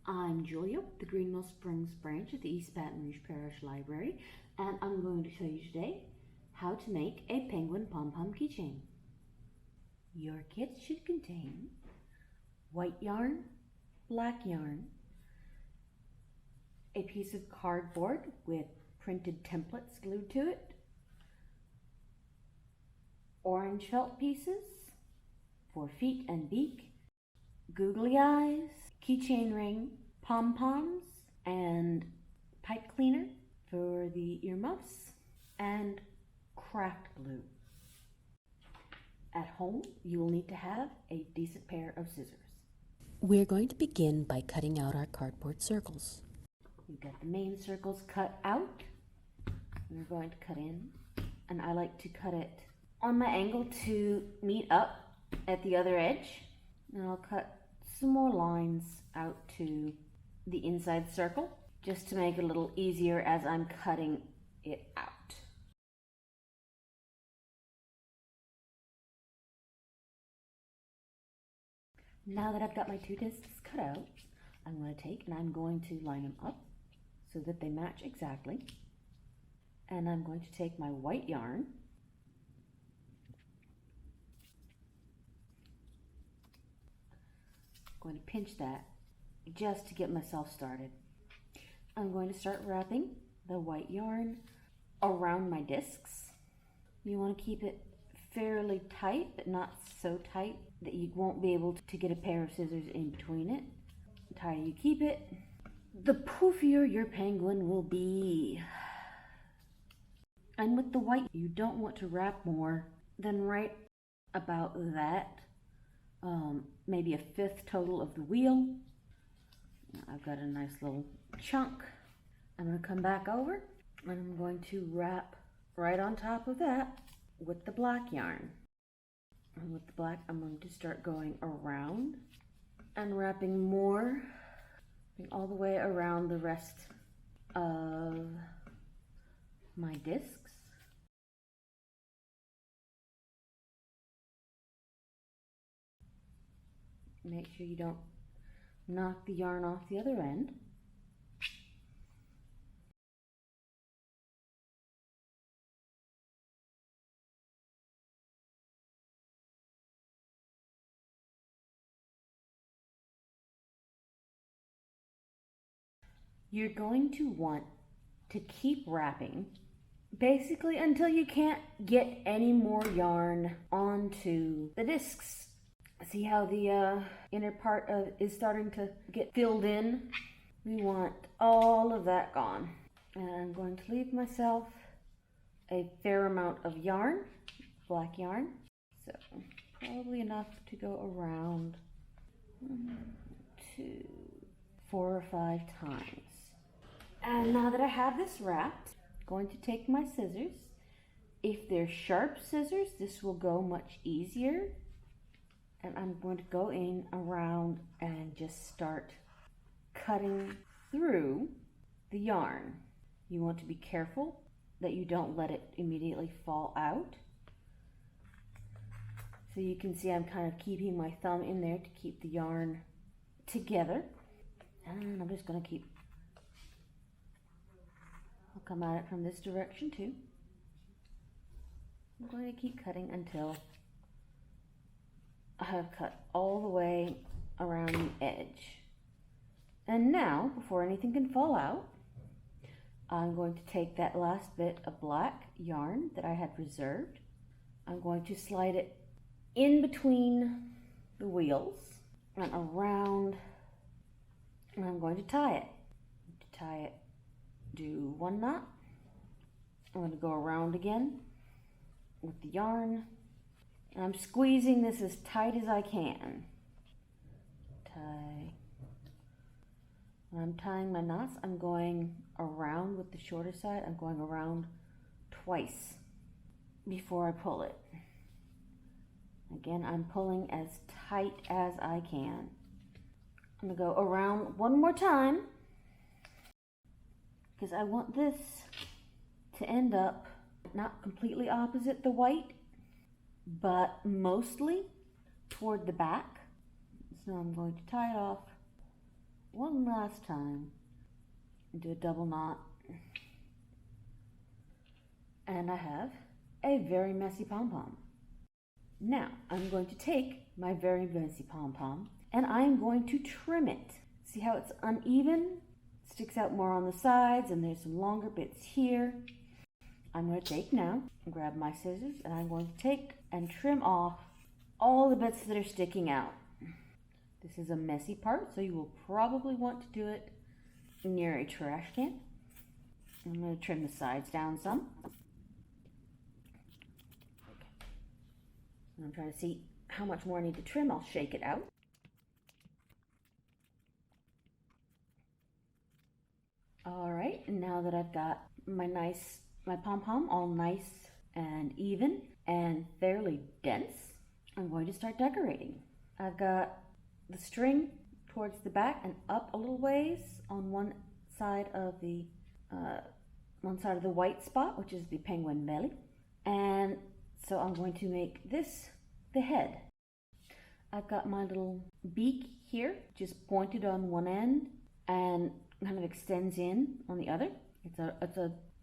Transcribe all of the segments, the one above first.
I'm Julia with the Greenville Springs branch at the East Baton Rouge Parish Library, and I'm going to show you today how to make a penguin pom-pom keychain. Your kit should contain white yarn, black yarn, a piece of cardboard with printed templates glued to it, orange felt pieces for feet and beak, googly eyes, keychain ring, pom-poms, and pipe cleaner for the earmuffs, and craft glue. At home, you will need to have a decent pair of scissors. We're going to begin by cutting out our cardboard circles. We've got the main circles cut out. We're going to cut in, and I like to cut it on my angle to meet up at the other edge. And I'll cut some more lines out to the inside circle just to make it a little easier as I'm cutting it out. Now that I've got my two discs cut out, I'm going to take and I'm going to line them up so that they match exactly. And I'm going to take my white yarn going to pinch that just to get myself started. I'm going to start wrapping the white yarn around my discs. You want to keep it fairly tight, but not so tight that you won't be able to get a pair of scissors in between it. The tighter you keep it, the poofier your penguin will be. And with the white, you don't want to wrap more than right about that. Maybe a fifth total of the wheel. I've got a nice little chunk. I'm going to come back over and I'm going to wrap right on top of that with the black yarn. And with the black, I'm going to start going around and wrapping more all the way around the rest of my discs. Make sure you don't knock the yarn off the other end. You're going to want to keep wrapping basically until you can't get any more yarn onto the discs. See how the inner part is starting to get filled in? We want all of that gone. And I'm going to leave myself a fair amount of yarn, black yarn. So probably enough to go around 1, 2, 4 or 5 times. And now that I have this wrapped, I'm going to take my scissors. If they're sharp scissors, this will go much easier. And I'm going to go in around and just start cutting through the yarn. You want to be careful that you don't let it immediately fall out. So you can see I'm kind of keeping my thumb in there to keep the yarn together. And I'm just going to I'll come at it from this direction too. I'm going to keep cutting until I have cut all the way around the edge. And now, before anything can fall out, I'm going to take that last bit of black yarn that I had reserved. I'm going to slide it in between the wheels and around, and I'm going to tie it. To tie it, do 1 knot. I'm going to go around again with the yarn. And I'm squeezing this as tight as I can. Tie. When I'm tying my knots, I'm going around with the shorter side. I'm going around twice before I pull it. Again, I'm pulling as tight as I can. I'm going to go around one more time because I want this to end up not completely opposite the white, but mostly toward the back. So I'm going to tie it off one last time and do a double knot. And I have a very messy pom-pom. Now I'm going to take my very messy pom-pom and I'm going to trim it. See how it's uneven? It sticks out more on the sides and there's some longer bits here. I'm going to take now and grab my scissors and I'm going to take and trim off all the bits that are sticking out. This is a messy part, so you will probably want to do it near a trash can. I'm going to trim the sides down some. I'm trying to see how much more I need to trim. I'll shake it out. All right, and now that I've got my pom-pom all nice and even and fairly dense, I'm going to start decorating. I've got the string towards the back and up a little ways on one side of the white spot, which is the penguin belly. And so I'm going to make this the head. I've got my little beak here, just pointed on one end and kind of extends in on the other.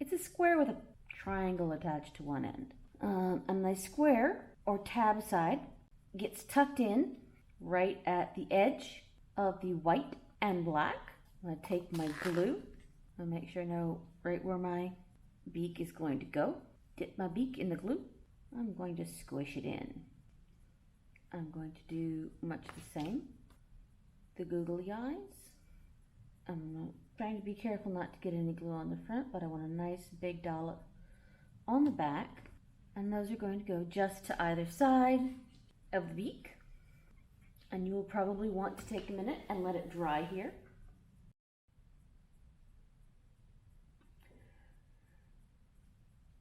It's a square with a triangle attached to one end. And the square or tab side gets tucked in right at the edge of the white and black. I'm going to take my glue and make sure I know right where my beak is going to go. Dip my beak in the glue. I'm going to squish it in. I'm going to do much the same. The googly eyes. I'm trying to be careful not to get any glue on the front, but I want a nice big dollop on the back. And those are going to go just to either side of the beak. And you will probably want to take a minute and let it dry here.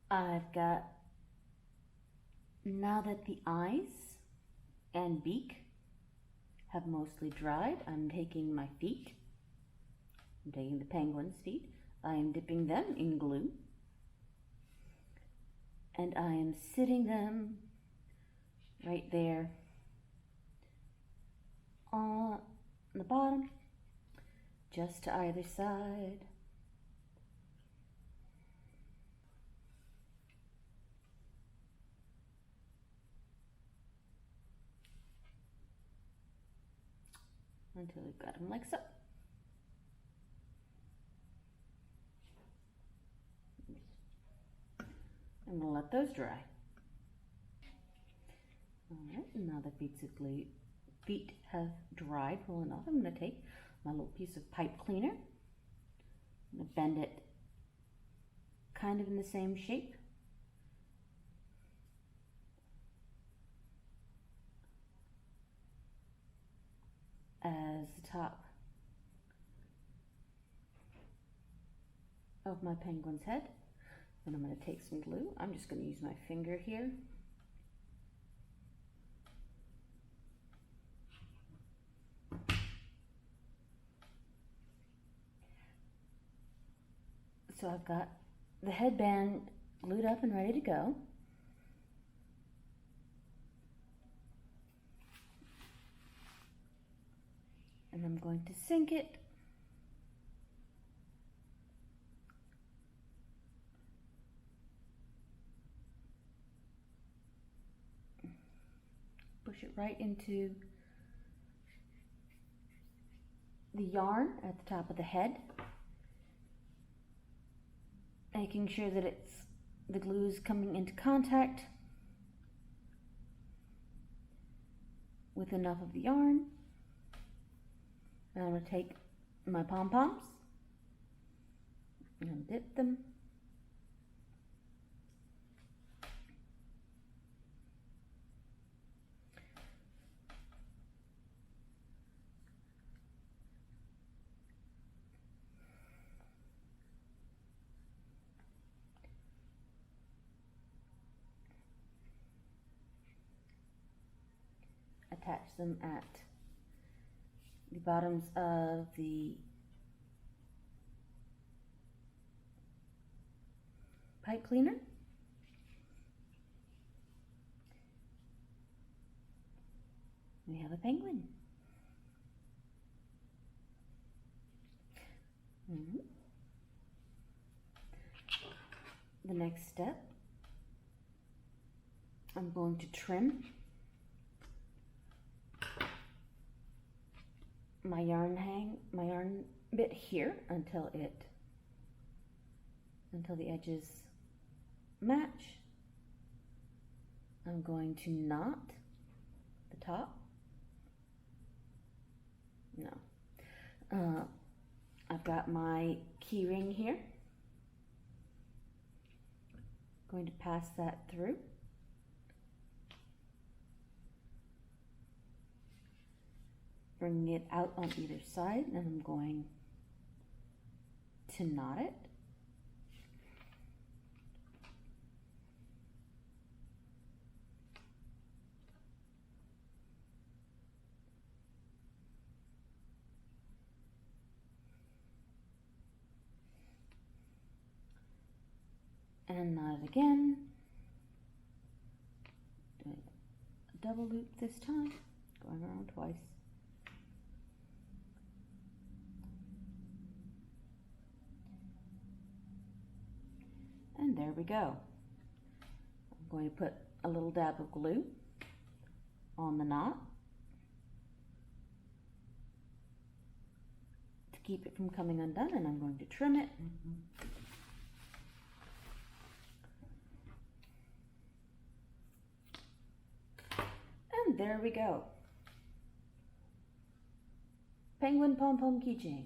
I've got, now that the eyes and beak have mostly dried, I'm taking my feet. I'm taking the penguin's feet. I am dipping them in glue. And I am sitting them right there on the bottom, just to either side. Until we've got them like so. I'm going to let those dry. Alright, now that feet have dried well enough, I'm going to take my little piece of pipe cleaner. I'm going to bend it kind of in the same shape. As the top of my penguin's head. Then I'm going to take some glue. I'm just going to use my finger here. So I've got the headband glued up and ready to go. And I'm going to sink it. Push it right into the yarn at the top of the head, making sure that the glue is coming into contact with enough of the yarn. And I'm going to take my pom-poms and dip them. Attach them at the bottoms of the pipe cleaner. We have a penguin. Mhm. The next step, I'm going to trim my yarn bit here until the edges match. I'm going to knot the top. No. I've got my key ring here. Going to pass that through. Bringing it out on either side, and I'm going to knot it. And knot it again. Doing a double loop this time, going around twice. And there we go. I'm going to put a little dab of glue on the knot to keep it from coming undone, and I'm going to trim it. And there we go. Penguin pom-pom keychain.